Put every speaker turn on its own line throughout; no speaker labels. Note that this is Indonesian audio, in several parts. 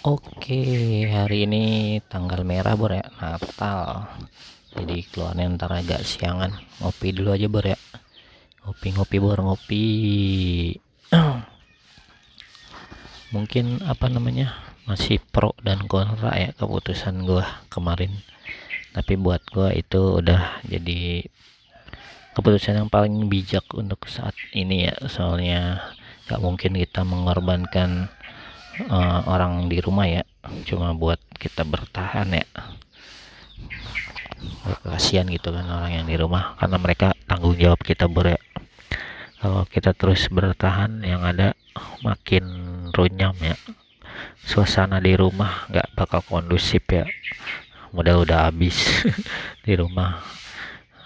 Oke, hari ini tanggal merah Bor ya, Natal. Jadi keluarnya ntar agak siangan. Ngopi dulu aja Bor ya. Ngopi-ngopi Bor, ngopi. Mungkin apa namanya? Masih pro dan kontra ya keputusan gua kemarin. Tapi buat gua itu udah jadi keputusan yang paling bijak untuk saat ini ya. Soalnya gak mungkin kita mengorbankan orang di rumah ya, cuma buat kita bertahan ya. Kasihan gitu kan orang yang di rumah, karena mereka tanggung jawab kita Bro ya. Kalau kita terus bertahan, yang ada makin runyam ya suasana di rumah, nggak bakal kondusif ya. Modal udah habis di rumah,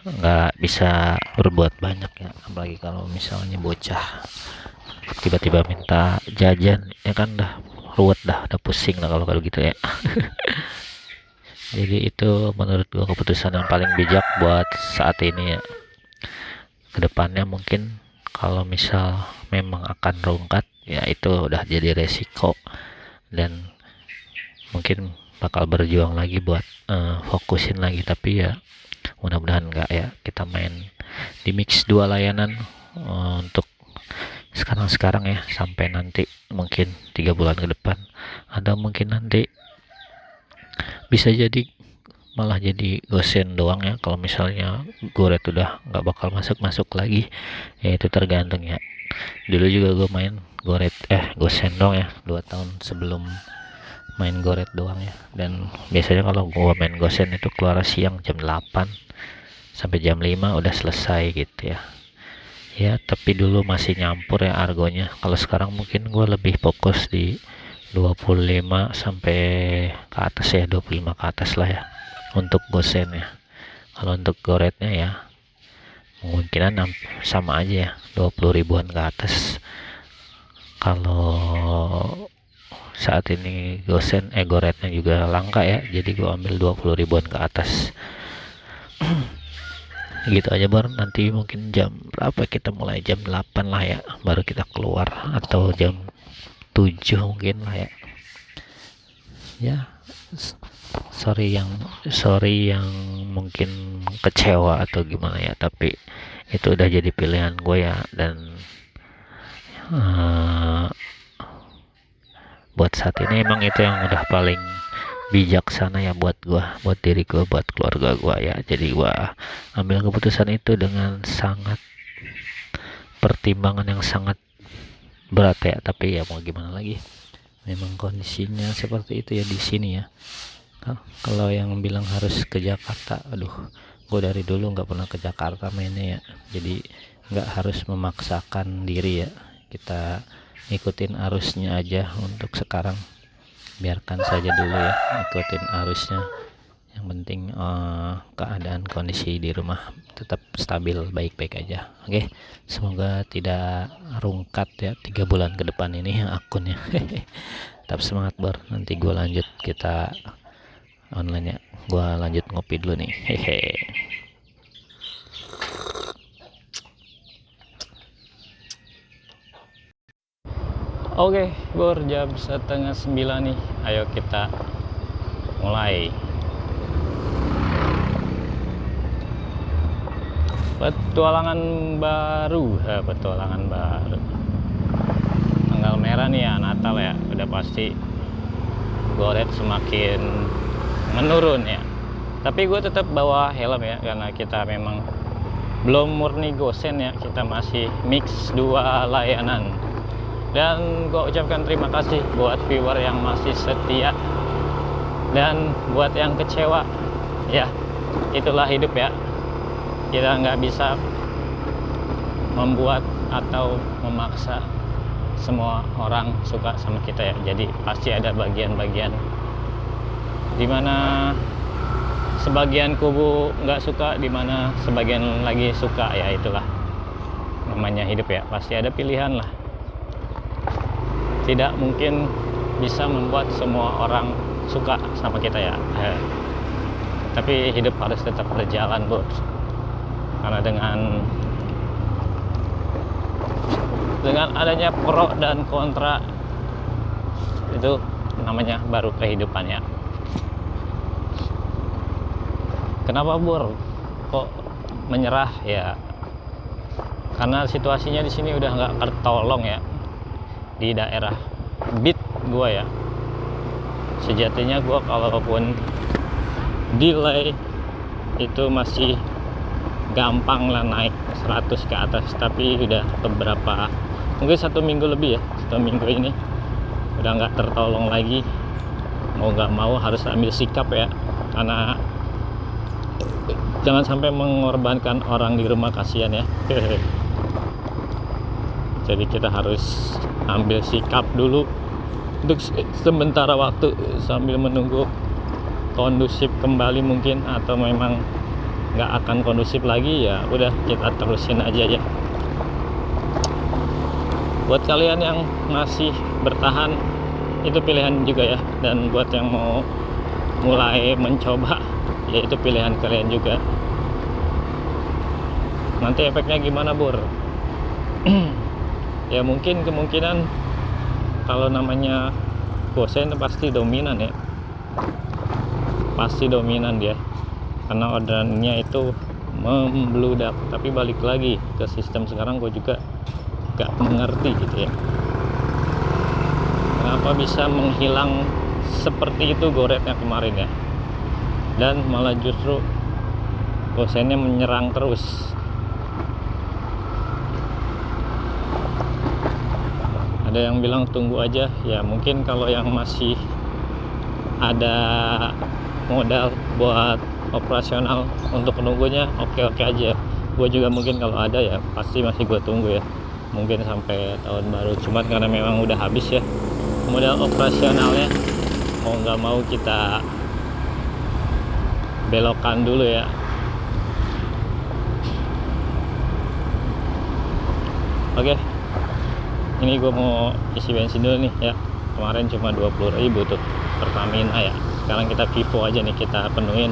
nggak bisa berbuat banyak ya, apalagi kalau misalnya bocah tiba-tiba minta jajan ya kan, dah ruwet, dah pusing lah kalau gitu ya. Jadi itu menurut gua keputusan yang paling bijak buat saat ini ya. Kedepannya mungkin kalau misal memang akan rungkat ya, itu udah jadi resiko, dan mungkin bakal berjuang lagi buat fokusin lagi. Tapi ya mudah-mudahan enggak ya, kita main di mix dua layanan untuk sekarang ya, sampai nanti mungkin 3 bulan ke depan. Ada mungkin nanti bisa jadi malah jadi gosen doang ya, kalau misalnya Goret udah nggak bakal masuk lagi ya. Itu tergantung ya. Dulu juga gue main Goret gosen doang ya, 2 tahun sebelum main Goret doang ya. Dan biasanya kalau gue main gosen itu keluar siang jam 8 sampai jam 5 udah selesai gitu ya. Ya tapi dulu masih nyampur ya argonya. Kalau sekarang mungkin gue lebih fokus di 25 sampai ke atas ya, 25 ke atas lah ya untuk gosen ya. Kalau untuk goretnya ya kemungkinan sama aja ya, 20 ribuan ke atas. Kalau saat ini goretnya juga langka ya, jadi gua ambil 20 ribuan ke atas. Gitu aja Bar. Nanti mungkin jam berapa kita mulai, jam 8 lah ya baru kita keluar, atau jam 7 mungkin lah ya. Ya, sorry yang mungkin kecewa atau gimana ya, tapi itu udah jadi pilihan gue ya. Dan buat saat ini emang itu yang udah paling bijaksana ya buat gue, buat diri gue, buat keluarga gue ya. Jadi gue ambil keputusan itu dengan sangat pertimbangan yang sangat berat ya. Tapi ya mau gimana lagi, memang kondisinya seperti itu ya di sini ya. Kalau yang bilang harus ke Jakarta, aduh, gue dari dulu nggak pernah ke Jakarta mainnya ya. Jadi nggak harus memaksakan diri ya, kita ikutin arusnya aja untuk sekarang. Biarkan saja dulu ya, ikutin arusnya. Yang penting keadaan kondisi di rumah tetap stabil, baik-baik aja. Oke, semoga tidak rungkat ya 3 bulan ke depan ini akunnya. Tetap semangat Bor, nanti gue lanjut, kita online ya. Gua lanjut ngopi dulu nih. Hehe. Oke, Bor, jam 8:30 nih. Ayo kita mulai petualangan baru. Tanggal merah nih ya, Natal ya. Udah pasti Goret semakin menurun ya. Tapi gue tetap bawa helm ya, karena kita memang belum murni gosen ya, kita masih mix dua layanan. Dan gue ucapkan terima kasih buat viewer yang masih setia, dan buat yang kecewa ya, itulah hidup ya. Kita nggak bisa membuat atau memaksa semua orang suka sama kita ya. Jadi pasti ada bagian-bagian dimana sebagian kubu nggak suka, dimana sebagian lagi suka ya. Itulah namanya hidup ya, pasti ada pilihan lah. Tidak mungkin bisa membuat semua orang suka sama kita ya. Tapi hidup harus tetap berjalan Bos, karena dengan adanya pro dan kontra itu namanya baru kehidupannya. Kenapa Bur kok menyerah ya? Karena situasinya di sini udah nggak tertolong ya, di daerah beat gua ya. Sejatinya gua kalaupun delay itu masih gampang lah naik 100 ke atas, tapi udah beberapa, mungkin 1 minggu lebih ya, 1 minggu ini udah nggak tertolong lagi. Mau nggak mau harus ambil sikap ya, karena jangan sampai mengorbankan orang di rumah, kasihan ya. Jadi kita harus ambil sikap dulu untuk sementara waktu sambil menunggu kondusif kembali mungkin, atau memang nggak akan kondusif lagi ya udah kita terusin aja ya. Buat kalian yang masih bertahan itu pilihan juga ya, dan buat yang mau mulai mencoba ya itu pilihan kalian juga. Nanti efeknya gimana Bur? Ya mungkin kemungkinan kalau namanya Gosen pasti dominan ya, pasti dominan dia, karena orderannya itu membludak. Tapi balik lagi ke sistem sekarang, gue juga gak mengerti gitu ya, kenapa bisa menghilang seperti itu goretnya kemarin ya, dan malah justru Gosennya menyerang terus. Ada yang bilang tunggu aja ya, mungkin kalau yang masih ada modal buat operasional untuk menunggunya oke aja. Gue juga mungkin kalau ada ya pasti masih gue tunggu ya, mungkin sampai tahun baru. Cuman karena memang udah habis ya modal operasionalnya, mau nggak mau kita belokkan dulu ya. Oke, ini gue mau isi bensin dulu nih ya. Kemarin cuma 20.000 tuh Pertamina ya, sekarang kita Vivo aja nih, kita penuhin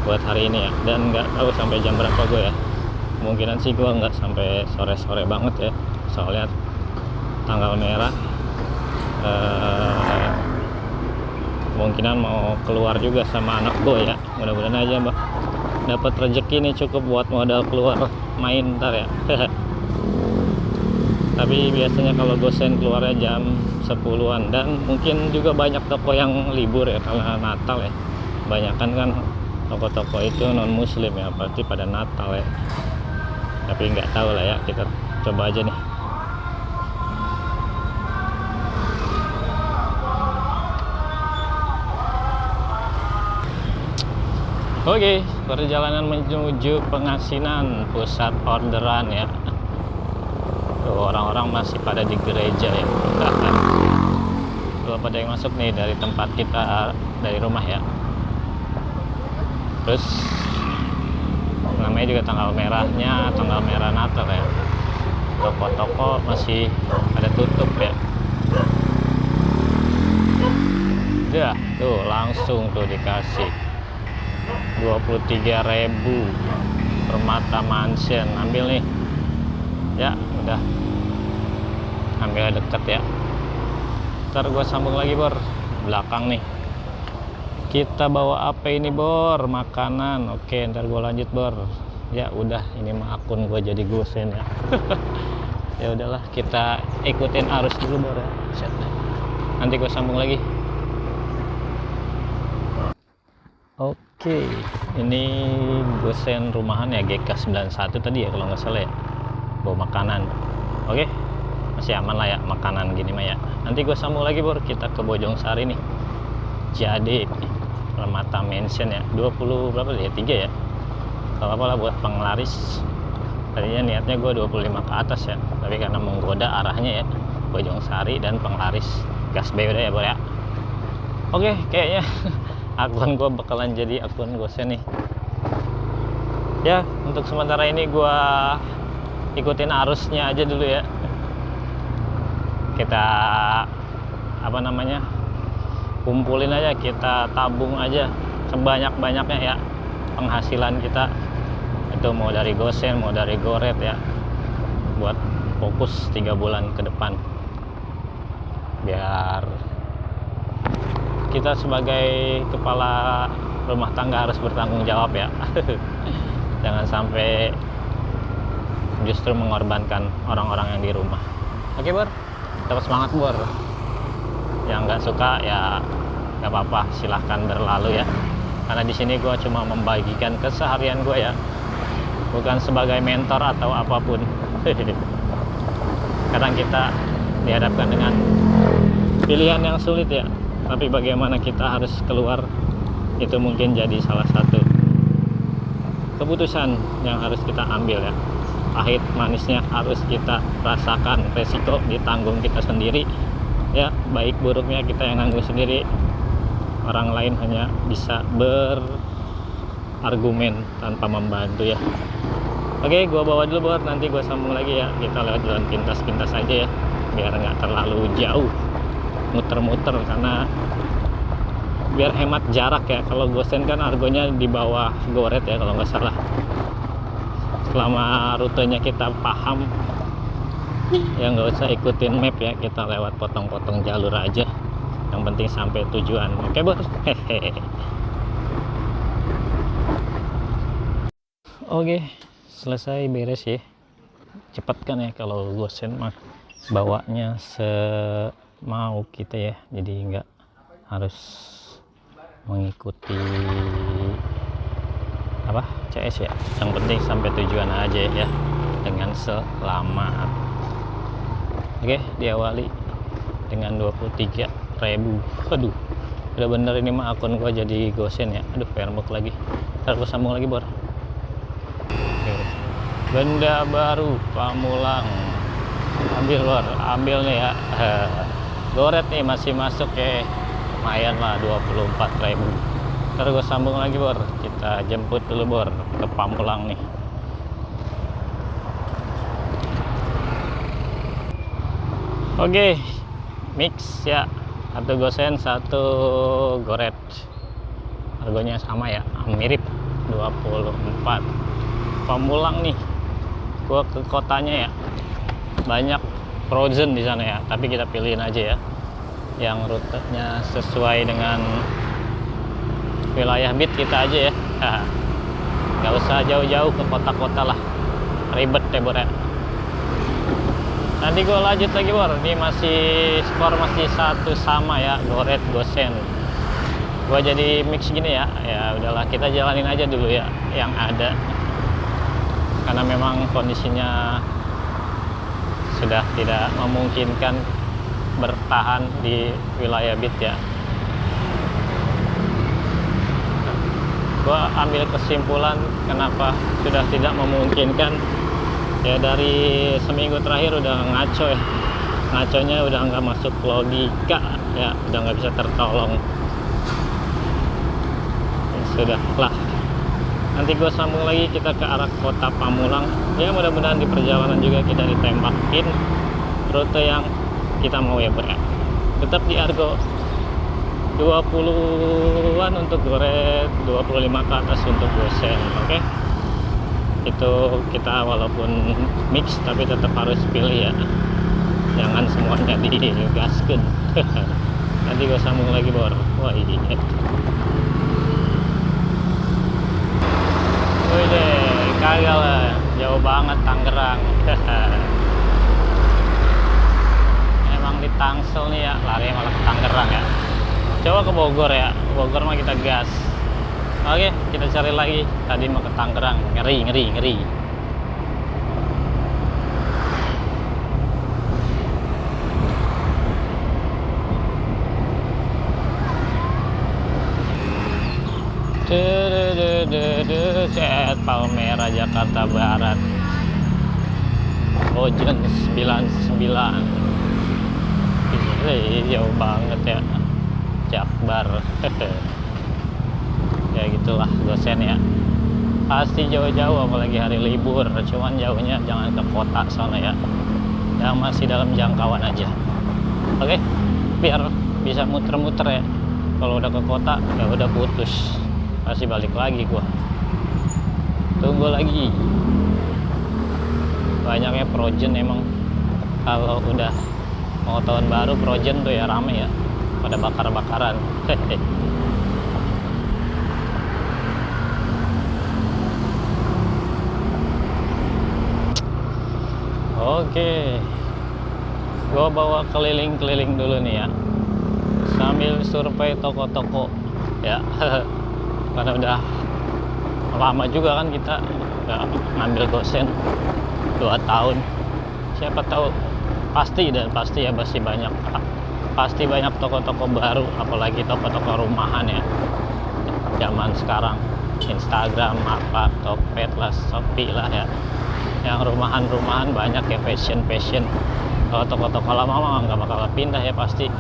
buat hari ini ya. Dan nggak tahu sampai jam berapa gue ya, kemungkinan sih gue nggak sampai sore-sore banget ya, soalnya tanggal merah. Kemungkinan mau keluar juga sama anak gue ya, mudah-mudahan aja mbak dapat rezeki nih cukup buat modal keluar main ntar ya. Tapi biasanya kalau Gosen keluarnya jam 10-an, dan mungkin juga banyak toko yang libur ya karena Natal ya. Banyakan kan toko-toko itu non muslim ya, berarti pada Natal ya. Tapi nggak tahu lah ya, kita coba aja nih. Oke, perjalanan menuju Pengasinan, pusat orderan ya. Orang-orang masih pada di gereja ya, bahkan belum pada yang masuk nih dari tempat kita, dari rumah ya. Terus namanya juga tanggal merahnya, tanggal merah Natal ya, toko-toko masih ada tutup ya. Udah tuh langsung tuh dikasih 23.000 Permata Mansion, ambil nih ya, udah ambil deket ya. Ntar gue sambung lagi Bor, belakang nih kita bawa apa ini Bor, makanan. Oke, ntar gue lanjut Bor ya. Udah, ini mah akun gue jadi Gosen ya. Ya udahlah, kita ikutin arus dulu Bor ya. Nanti gue sambung lagi. Oke, ini Gosen rumahan ya, GK91 tadi ya kalau nggak salah ya, bawa makanan. Oke, masih aman lah ya makanan gini mah ya. Nanti gue sambung lagi Bor, kita ke Bojong Sari nih. Jadi Permata Mansion ya, 20 berapa ya, 3 ya, kalau apa lah buat penglaris. Tadinya niatnya gue 25 ke atas ya, tapi karena menggoda arahnya ya Bojong Sari dan penglaris, gas B udah ya Bor ya. Oke, kayaknya akun gue bakalan jadi akun Gosen nih ya. Untuk sementara ini gue ikutin arusnya aja dulu ya. Kita apa namanya, kumpulin aja, kita tabung aja sebanyak-banyaknya ya penghasilan kita, itu mau dari Gosen mau dari Goret ya, buat fokus 3 bulan ke depan biar
kita sebagai kepala rumah tangga harus bertanggung jawab ya. Jangan sampai justru mengorbankan orang-orang yang di rumah. Oke Bor, tetap semangat Bor. Yang nggak suka ya nggak apa-apa, silahkan berlalu ya. Karena di sini gue cuma membagikan keseharian gue ya, bukan sebagai mentor atau apapun. Kadang kita dihadapkan dengan pilihan yang sulit ya, tapi bagaimana kita harus keluar, itu mungkin jadi salah satu keputusan yang harus kita ambil ya. Pahit manisnya harus kita rasakan, resiko ditanggung kita sendiri ya. Baik buruknya kita yang nanggung sendiri, orang lain hanya bisa berargumen tanpa membantu ya. Oke, gua bawa dulu Bor, nanti gua sambung lagi ya. Kita lewat jalan pintas-pintas aja ya, biar nggak terlalu jauh muter-muter, karena biar hemat jarak ya. Kalau Gosen kan argonya di bawah Goret ya kalau nggak salah. Selama rutenya kita paham ya, nggak usah ikutin map ya, kita lewat potong-potong jalur aja, yang penting sampai tujuan. Oke Bor. Oke, selesai beres ya. Cepet kan ya kalau Gosen mah bawanya semau kita ya, jadi nggak harus mengikuti apa CS ya. Yang penting sampai tujuan aja ya dengan selamat. Oke, diawali dengan 23.000. Aduh, udah bener ini mah akun gua jadi Gosen ya. Aduh, Fairbook lagi. Ntar gua sambung lagi Bor. Oke. Benda baru Pamulang, ambil Bor, ambil nih ya. Goret nih masih masuk ya, lumayan lah 24.000. Ntar gue sambung lagi Bor, kita jemput dulu Bor ke Pamulang nih. Oke, mix ya, satu Gosen, satu Goret, harganya sama ya, mirip 24. Pamulang nih, gua ke kotanya ya, banyak frozen di sana ya, tapi kita pilihin aja ya yang rutenya sesuai dengan wilayah beat kita aja ya. Nggak usah jauh-jauh ke kota-kota lah, ribet ya Bor ya. Nanti gue lanjut lagi Bor, ini masih skor masih satu sama ya, Goret Gosen. Gue jadi mix gini ya, ya udahlah kita jalanin aja dulu ya yang ada, karena memang kondisinya sudah tidak memungkinkan bertahan di wilayah beat ya. Gua ambil kesimpulan kenapa sudah tidak memungkinkan ya, dari seminggu terakhir udah ngaco ya, ngaconya udah nggak masuk logika ya, udah nggak bisa tertolong ya, sudah lah. Nanti gue sambung lagi kita ke arah kota Pamulang ya, mudah-mudahan di perjalanan juga kita ditembakin rute yang kita mau ya Bro. Tetap di Argo 20-an untuk Goret, 25 ke atas untuk Gosen. Oke, itu kita walaupun mix tapi tetap harus pilih ya, jangan semuanya digaskan. Nanti gue sambung lagi Bor. Wah ini wih deh, kagak lah, jauh banget Tangerang. Emang di Tangsel nih ya, lari malah ke Tangerang ya. Coba ke Bogor ya, Bogor mah kita gas. Oke, kita cari lagi. Tadi mau ke Tangerang, ngeri. Set Palmera Jakarta Barat, Ojen 99. Jauh banget ya, Jakbar. Ya gitulah Gosen ya, pasti jauh-jauh apalagi hari libur. Cuman jauhnya jangan ke kota sana ya, yang masih dalam jangkauan aja. Oke, biar bisa muter-muter ya. Kalau udah ke kota ya udah putus, pasti balik lagi gua. Tunggu lagi. Banyaknya Projen emang, kalau udah mau tahun baru Projen tuh ya rame ya. pada bakar-bakaran. Oke, gua bawa keliling-keliling dulu nih ya, sambil survei toko-toko ya. Karena udah lama juga kan kita nggak ngambil gosen 2 tahun. Siapa tahu pasti ya pasti banyak toko-toko baru, apalagi toko-toko rumahan ya zaman sekarang. Instagram apa, Tokped lah, Shopee lah ya, yang rumahan-rumahan banyak ya, fashion. Kalau toko-toko lama mah nggak bakal pindah ya, pasti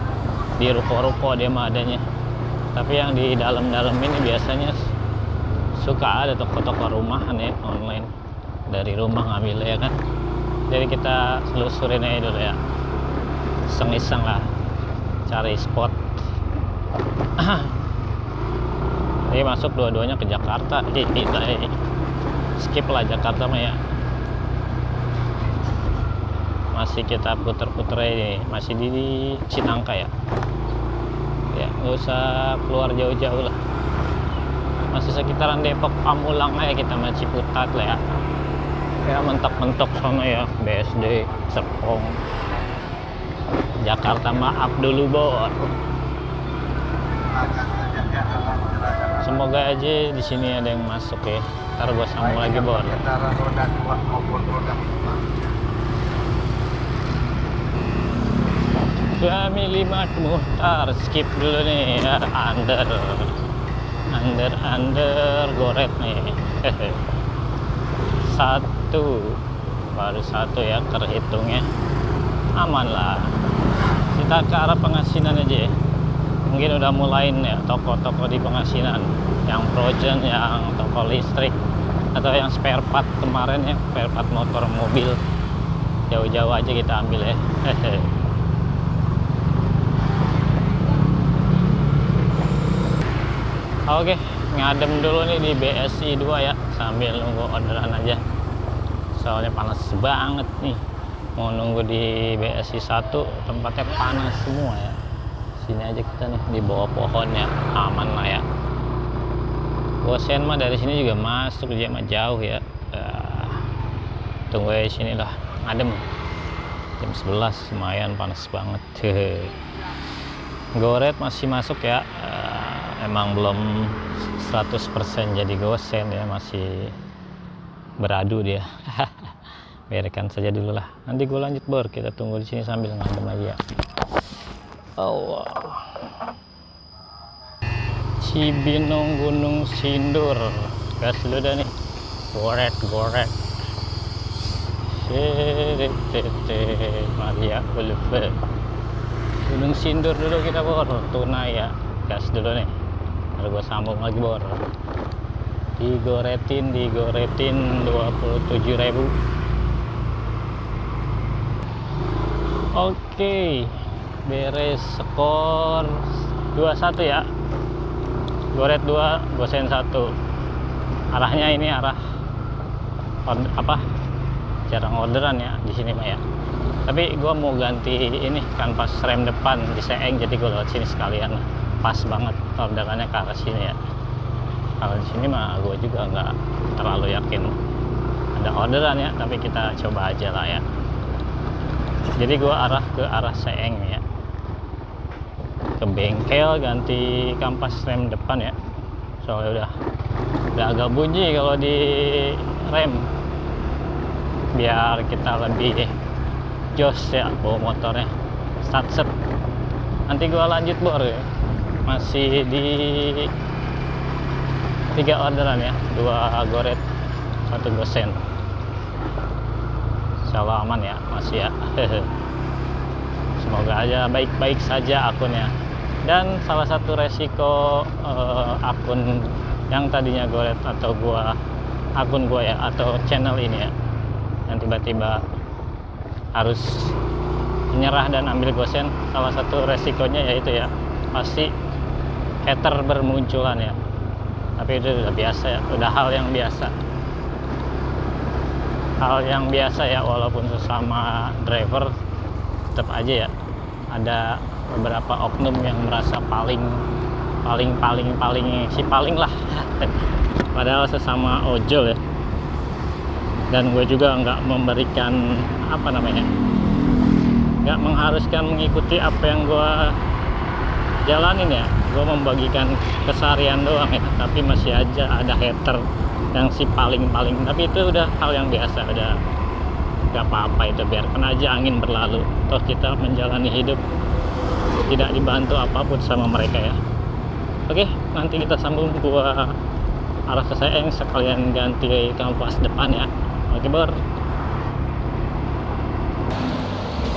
di ruko-ruko dia mah adanya. Tapi yang di dalam-dalam ini biasanya suka ada toko-toko rumahan ya, online dari rumah ngambil ya kan. Jadi kita selusurin aja dulu ya, iseng-iseng lah cari spot. Jadi masuk dua-duanya ke Jakarta. Kita skip lah Jakarta mah ya, masih kita puter-puter aja, masih di Cinangka ya, nggak usah keluar jauh-jauh lah, masih sekitaran Depok, Pamulang aja kita, sama Ciputat lah ya, mentok-mentok sana ya, BSD, Serpong. Jakarta maaf dulu Bor. Semoga aja di sini ada yang masuk ya, ntar gua sambung lagi Bor. Family Mart Muhtar, skip dulu nih ya, under goret nih. Baru satu ya, terhitungnya aman lah. Kita ke arah Pengasinan aja ya, mungkin udah mulain ya toko-toko di Pengasinan, yang frozen, yang toko listrik, atau yang spare part kemarin ya, spare part motor mobil, jauh-jauh aja kita ambil ya. Oke, ngadem dulu nih di BSI 2 ya, sambil nunggu orderan aja, soalnya panas banget nih. Mau nunggu di BSI 1 tempatnya panas semua ya. Sini aja kita nih di bawah pohon ya, aman lah ya. Gosen mah dari sini juga masuk, dia mah jauh ya. Tunggu aja sini lah, ngadem. Jam 11 lumayan panas banget. Goret masih masuk ya, emang belum 100% jadi gosen ya, masih beradu dia. Biarkan saja dulu lah, nanti gue lanjut Bor, kita tunggu di sini sambil ngadem aja ya. Oh, Cibinong Gunung Sindur, gas dulu dah nih, goret Maria Boulevard, Gunung Sindur dulu kita Bor, tunai ya, gas dulu nih, lalu gue sambung lagi Bor. Digoretin 27.000. Oke, beres, skor 2-1 ya. Goret 2, gosen 1. Arahnya ini arah jarang orderan ya di sini mah ya. Tapi gua mau ganti ini kanvas rem depan di Seeng, jadi gua lewat sini sekalian. Pas banget orderannya ke arah sini ya. Kalau di sini mah gua juga nggak terlalu yakin ada orderan ya, tapi kita coba aja lah ya. Jadi gua arah ke arah Seeng ya, ke bengkel ganti kampas rem depan ya, soalnya udah agak bunyi kalau di rem, biar kita lebih jos ya bawa motornya, start set. Nanti gua lanjut Bor ya, masih di 3 orderan ya, 2 goret 1 gosen. Insyaallah aman ya, masih ya. Semoga aja baik-baik saja akunnya. Dan salah satu resiko akun yang tadinya goret atau akun gua ya, atau channel ini ya, yang tiba-tiba harus menyerah dan ambil gosen, salah satu resikonya yaitu ya pasti hater bermunculan ya. Tapi itu udah biasa ya, udah hal yang biasa ya, walaupun sesama driver tetap aja ya ada beberapa oknum yang merasa paling si paling lah padahal sesama ojol ya. Dan gue juga nggak memberikan apa namanya, nggak mengharuskan mengikuti apa yang gue jalanin ya. Gue membagikan keseharian doang ya, tapi masih aja ada hater yang si paling, tapi itu udah hal yang biasa, udah nggak apa-apa, itu biarkan aja angin berlalu. Toh kita menjalani hidup tidak dibantu apapun sama mereka ya. Oke, nanti kita sambung. Gua arah ke Seeng, sekalian ganti kampas depan ya. Oke bor.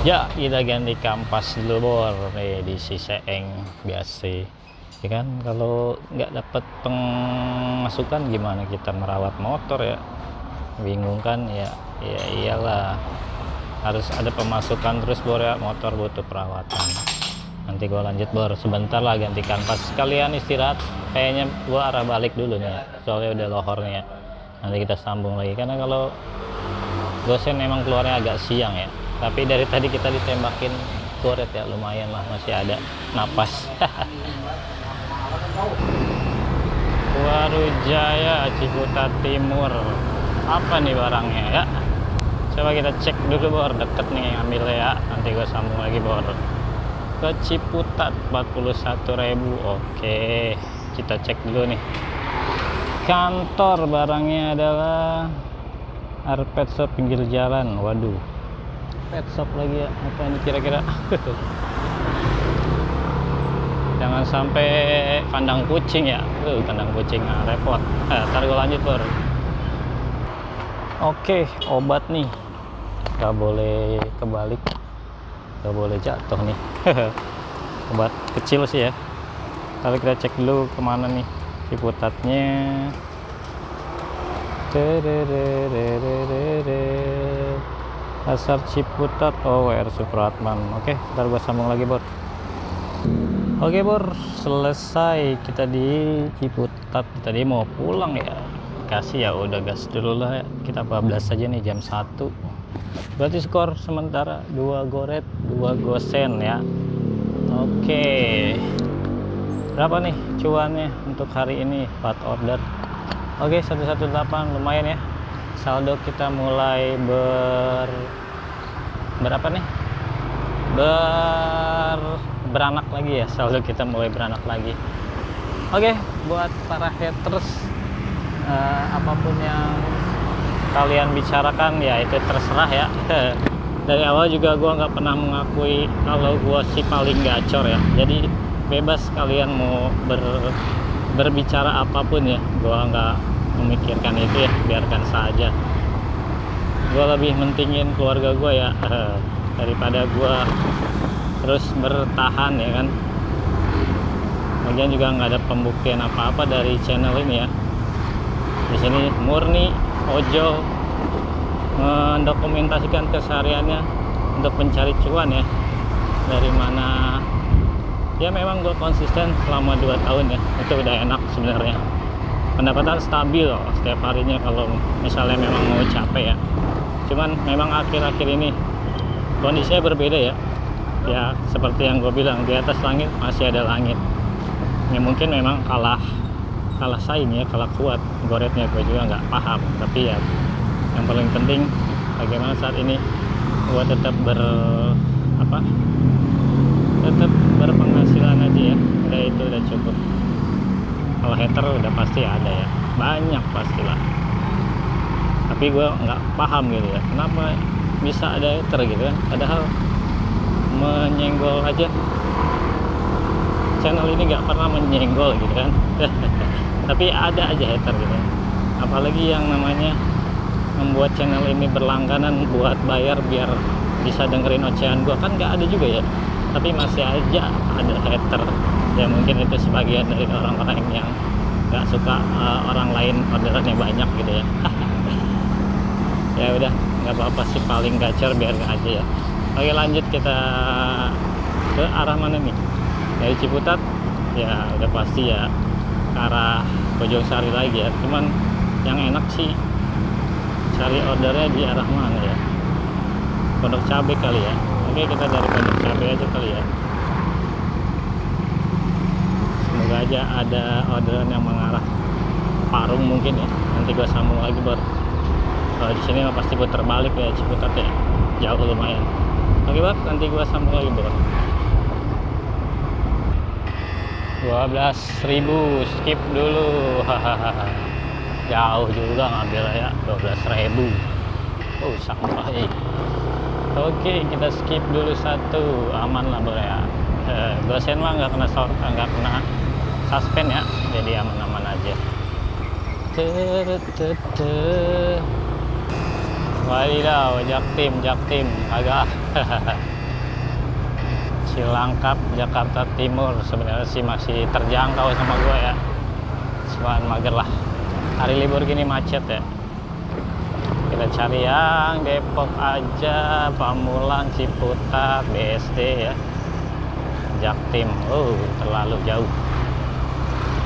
Ya, kita ganti kampas dulu bor nih di si Seeng biasa. Ya kan, kalau nggak dapat pemasukan gimana kita merawat motor ya? Bingung kan ya? Ya iyalah, harus ada pemasukan terus bor ya, motor butuh perawatan. Nanti gua lanjut bor, sebentar lah ganti kanvas, sekalian istirahat. Kayaknya gua arah balik dulu nih, soalnya udah lohor nih ya. Nanti kita sambung lagi, karena kalau gosen emang keluarnya agak siang ya, tapi dari tadi kita ditembakin turret ya, lumayan lah, masih ada napas. Warujaya Ciputat Timur, apa nih barangnya ya? Coba kita cek dulu bor, deket nih ambilnya ya. Nanti gua sambung lagi bor ke Ciputat 41.000. Oke, kita cek dulu nih. Kantor barangnya adalah Pet Shop pinggir jalan. Waduh, pet shop lagi ya, apa ini kira-kira? Jangan sampai kandang kucing ya. Kandang kucing repot. Ntar gue lanjut bor. Oke, obat nih, gak boleh kebalik, gak boleh jatuh nih. Obat kecil sih ya. Tapi kita cek dulu kemana nih Ciputatnya. Pasar Ciputat, oh WR Supratman. Oke, ntar gua sambung lagi bor. Oke bor, selesai kita di Ciputat. Tadi mau pulang ya, kasih ya udah gas dulu lah ya. Kita bablas aja nih jam 1. Berarti skor sementara 2 goret 2 gosen ya. Oke, berapa nih cuannya untuk hari ini 4 order? Oke, 118, lumayan ya. Saldo kita mulai berapa nih, beranak lagi ya. Saldo kita mulai beranak lagi. Oke, buat para haters, apapun yang kalian bicarakan ya itu terserah ya. Dari awal juga gue nggak pernah mengakui kalau gue si paling gacor ya, jadi bebas kalian mau berbicara apapun ya, gue nggak memikirkan itu ya, biarkan saja. Gue lebih mentingin keluarga gue ya, daripada gue terus bertahan ya kan. Lagian juga nggak ada pembuktian apa-apa dari channel ini ya. Di sini murni ojol mendokumentasikan kesehariannya untuk mencari cuan ya. Dari mana ya, memang gue konsisten selama 2 tahun ya, itu udah enak sebenarnya. Pendapatan stabil setiap harinya kalau misalnya memang mau capek ya. Cuman memang akhir-akhir ini kondisinya berbeda ya. Ya seperti yang gue bilang, di atas langit masih ada langit. Ya mungkin memang kalah saing ya, kalah kuat goretnya, gue juga nggak paham. Tapi ya yang paling penting bagaimana saat ini gue tetap tetap berpenghasilan aja ya. Udah itu udah cukup. Kalau hater udah pasti ada ya, banyak pastilah. Tapi gue nggak paham gitu ya, kenapa bisa ada hater gitu kan. Padahal menyenggol aja, channel ini nggak pernah menyenggol gitu kan. Tapi ada aja hater gitu ya. Apalagi yang namanya membuat channel ini berlangganan buat bayar biar bisa dengerin ocehan gua, kan nggak ada juga ya. Tapi masih aja ada hater ya. Mungkin itu sebagian dari orang-orang yang nggak suka orang lain orderannya banyak gitu ya. Ya udah, nggak apa-apa sih, paling gacor biarin aja ya. Oke, lanjut kita ke arah mana nih? Dari Ciputat ya udah pasti ya ke arah Bojong Sari lagi ya. Cuman yang enak sih cari ordernya di arah mana ya? Pondok Cabe kali ya. Oke, kita dari Pondok Cabe aja kali ya. saja ada orderan yang mengarah Parung mungkin ya, nanti gua sambung lagi Bor. Kalau di sini pasti putar balik ya, Ciputat ya, jauh lumayan. Oke Bor, nanti gua sambung lagi Bor. 12.000 skip dulu. Hahaha, jauh juga ngambil ya, 12.000. Oh sampah. Oke, kita skip dulu satu, aman lah Bor ya. Gosen mah nggak kena suspend ya, jadi aman-aman aja. Wadidaw, Jaktim agak Cilangkap Jakarta Timur sebenarnya sih masih terjangkau sama gue ya, cuman mager lah, hari libur gini macet ya. Kita cari yang Depok aja, Pamulang, Ciputat, BSD ya, Jaktim. Terlalu jauh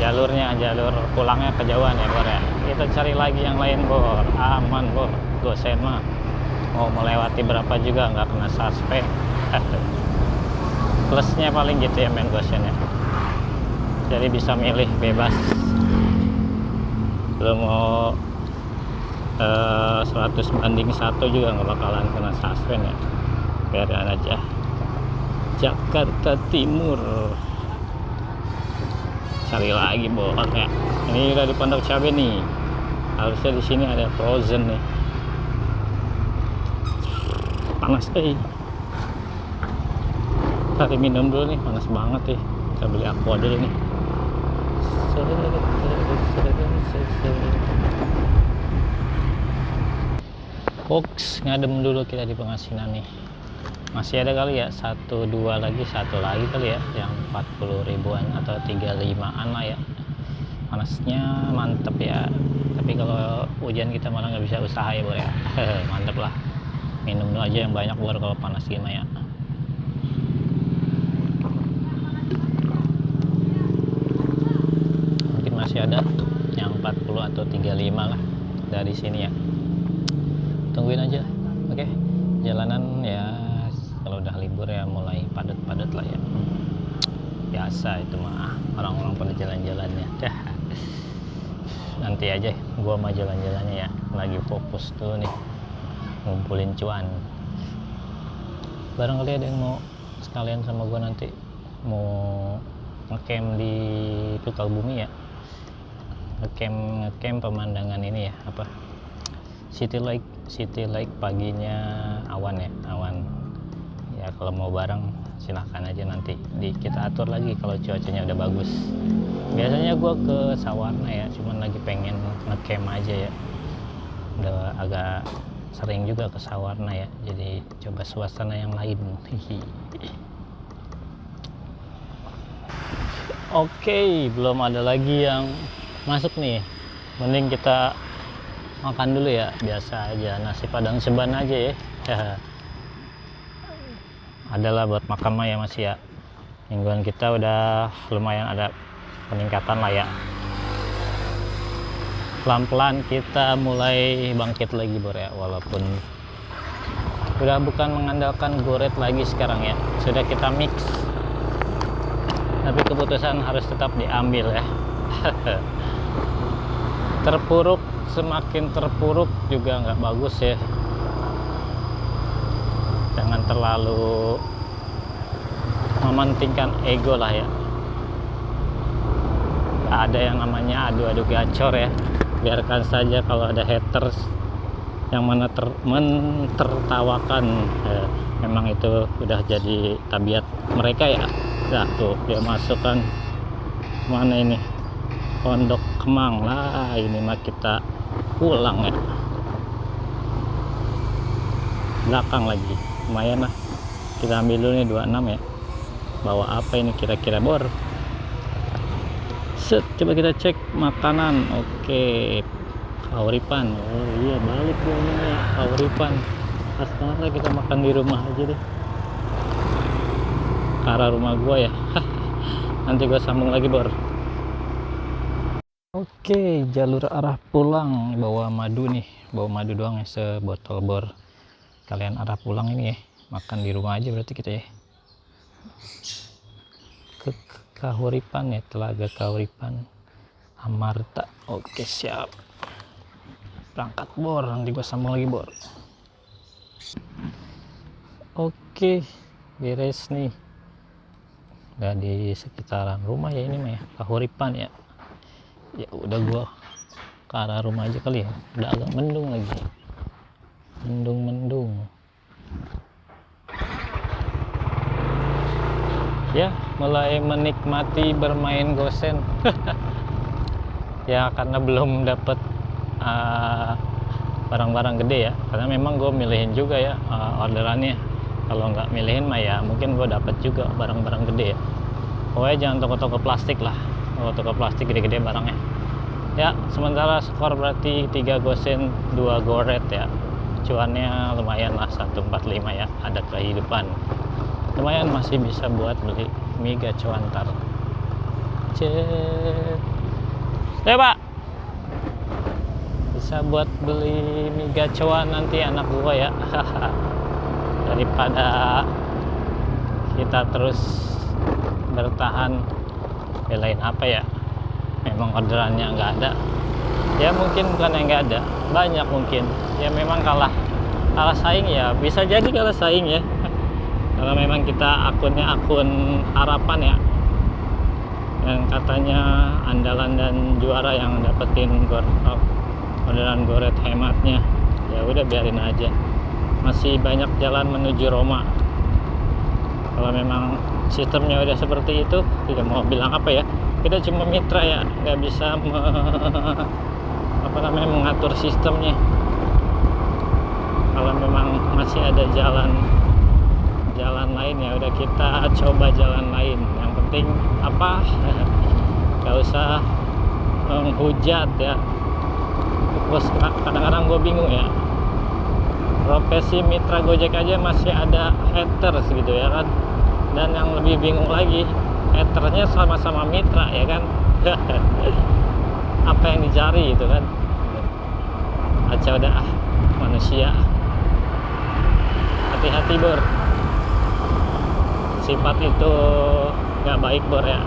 jalurnya, jalur pulangnya kejauhan ya Bor ya. Kita cari lagi yang lain Bor, aman Bor. Gosen mah mau melewati berapa juga nggak kena suspend. Plusnya paling gitu ya main Gosen ya, jadi bisa milih bebas. Belum mau 100/1 juga nggak bakalan kena suspend ya, biarin aja. Jakarta Timur, cari lagi Bor ya. Ini udah di Pondok Cabe nih, harusnya di sini ada frozen nih. Panas cari minum dulu nih, panas banget nih. Kita beli aqua dulu nih. Box ngadem dulu kita di Pengasinan nih. Masih ada kali ya, satu lagi kali ya, yang 40 ribuan atau 35an lah ya. Panasnya mantep ya, tapi kalau hujan kita malah nggak bisa usaha ya Bor ya. Mantep lah, minum dulu aja yang banyak Bor kalau panas gimana ya. Mungkin masih ada yang 40 atau 35 lah dari sini ya, tungguin aja. Oke, jalanan ya kalau udah libur ya mulai padat-padat lah ya, biasa itu mah, orang-orang pada jalan-jalannya. Nanti aja gua mah jalan-jalannya ya, lagi fokus tuh nih ngumpulin cuan. Barangkali ada yang mau sekalian sama gua, nanti mau ngecamp di Sukabumi ya, ngecamp pemandangan ini ya, apa, City Lake paginya awan ya, awan ya. Kalau mau bareng silahkan aja, nanti kita atur lagi kalau cuacanya udah bagus. Biasanya gua ke Sawarna ya, cuman lagi pengen ngecamp aja ya, udah agak sering juga ke Sawarna ya, jadi coba suasana yang lain. Oke, belum ada lagi yang masuk nih, mending kita makan dulu ya, biasa aja nasi padang seban aja ya. Adalah buat makan mah ya masih ya, mingguan kita udah lumayan ada peningkatan lah ya. Pelan-pelan kita mulai bangkit lagi Bor ya, walaupun udah bukan mengandalkan goret lagi sekarang ya, sudah kita mix, tapi keputusan harus tetap diambil ya. Terpuruk, semakin terpuruk juga nggak bagus ya, jangan terlalu mementingkan ego lah ya. Gak ada yang namanya adu-adu gacor ya, biarkan saja kalau ada haters yang mentertawakan, memang itu udah jadi tabiat mereka ya. Nah tuh dia masukkan mana ini, Pondok Kemang lah, ini mah kita pulang ya, belakang lagi lumayan lah. Kita ambil dulu nih 26 ya, bawa apa ini kira-kira Bor. Coba kita cek makanan. Oke, Kauripan. Oh iya, balik dong ya, Kauripan. Astaga, kita makan di rumah aja deh, ke arah rumah gua ya. Nanti gua sambung lagi Bor. Oke, jalur arah pulang, bawa madu nih, bawa madu doang ya, sebotol Bor. Kalian arah pulang ini ya, makan di rumah aja berarti kita ya. Kahuripan ya, Telaga Kahuripan Amarta. Oke, siap, berangkat bor, nanti gua sambung lagi bor. Oke, beres nih, udah di sekitaran rumah ya ini mah ya, Kahuripan ya. Ya udah gua ke arah rumah aja kali ya, udah agak mendung lagi, mendung ya. Mulai menikmati bermain gosen ya, karena belum dapet barang-barang gede ya, karena memang gue milihin juga ya orderannya. Kalau nggak milihin mah ya mungkin gue dapet juga barang-barang gede ya. Pokoknya jangan toko-toko plastik lah, toko-toko plastik gede-gede barangnya ya. Sementara skor berarti 3 gosen 2 goret ya, cuannya lumayan lah 145 ya, ada kehidupan lumayan, masih bisa buat beli mie gacuan ntar. Ya pak, bisa buat beli mie gacuan nanti anak gua ya. Daripada kita terus bertahan belain apa ya, memang orderannya nggak ada ya, mungkin bukan yang nggak ada, banyak mungkin ya, memang kalah saing ya, bisa jadi kalah saing ya. Kalau memang kita akunnya akun harapan ya, yang katanya andalan dan juara yang dapetin orderan goret hematnya, ya udah biarin aja, masih banyak jalan menuju Roma. Kalau memang sistemnya udah seperti itu, tidak mau bilang apa ya, kita cuma mitra ya, nggak bisa mengatur sistemnya. Kalau memang masih ada jalan lain ya udah kita coba jalan lain. Yang penting apa, nggak usah menghujat ya. Bos, kadang-kadang gue bingung ya, profesi mitra Gojek aja masih ada haters gitu ya kan, dan yang lebih bingung lagi, haternya sama-sama mitra ya kan. Apa yang dicari gitu kan, aja udah manusia. Hati-hati bor, sifat itu nggak baik bor ya,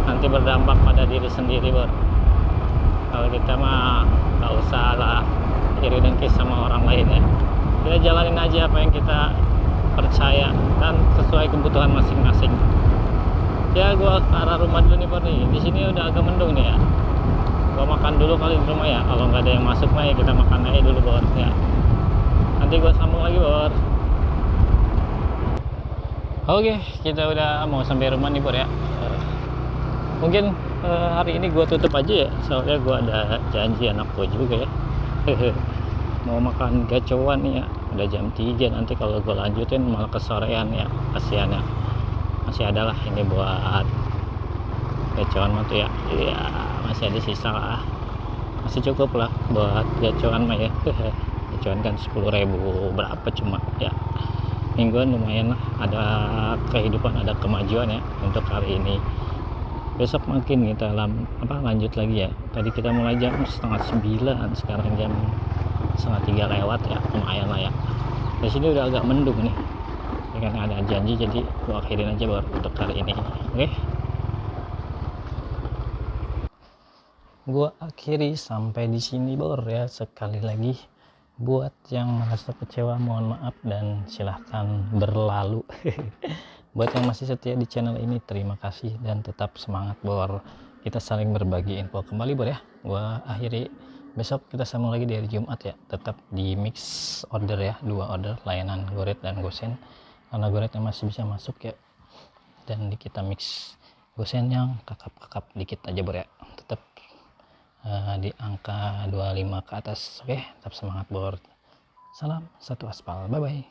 nanti berdampak pada diri sendiri bor. Kalau kita mah nggak usah lah iri dengki sama orang lain ya, kita jalanin aja apa yang kita percaya dan sesuai kebutuhan masing-masing ya. Gua ke arah rumah dulu nih bor nih, di sini udah agak mendung nih ya, gua makan dulu kali di rumah ya. Kalau nggak ada yang masuk mah ya kita makan aja dulu bor ya, nanti gua sambung lagi bor. Oke, kita udah mau sampai rumah nih bor ya. Mungkin hari ini gue tutup aja ya, soalnya gue ada janji anak gue juga ya. Mau makan gacoan nih ya, udah jam 3, nanti kalau gue lanjutin malah kesorean ya, kasihan ya. Masih ada lah ini buat gacoan mah tuh ya, ya masih ada sisa lah, masih cukup lah buat gacoan mah ya. Gacoan kan 10.000 berapa cuma ya, mingguan lumayan lah, ada kehidupan, ada kemajuan ya untuk hari ini. Besok mungkin kita lanjut lagi ya. Tadi kita mulai jam 8:30, sekarang jam 2:30 lewat ya, lumayan lah ya. Di sini udah agak mendung nih, karena ada janji, jadi gua akhirin aja baru untuk hari ini. Oke, gua akhiri sampai di sini bor ya. Sekali lagi buat yang merasa kecewa mohon maaf dan silahkan berlalu. Buat yang masih setia di channel ini, terima kasih dan tetap semangat bor. Kita saling berbagi info kembali bor ya. Gua akhiri, besok kita sambung lagi di hari Jumat ya. Tetap di mix order ya, 2 order layanan goret dan gosen, karena goretnya masih bisa masuk ya, dan kita mix gosen yang kakap dikit aja bor ya. Tetap di angka 25 ke atas. Oke, tetap semangat bor. Salam satu aspal, bye bye.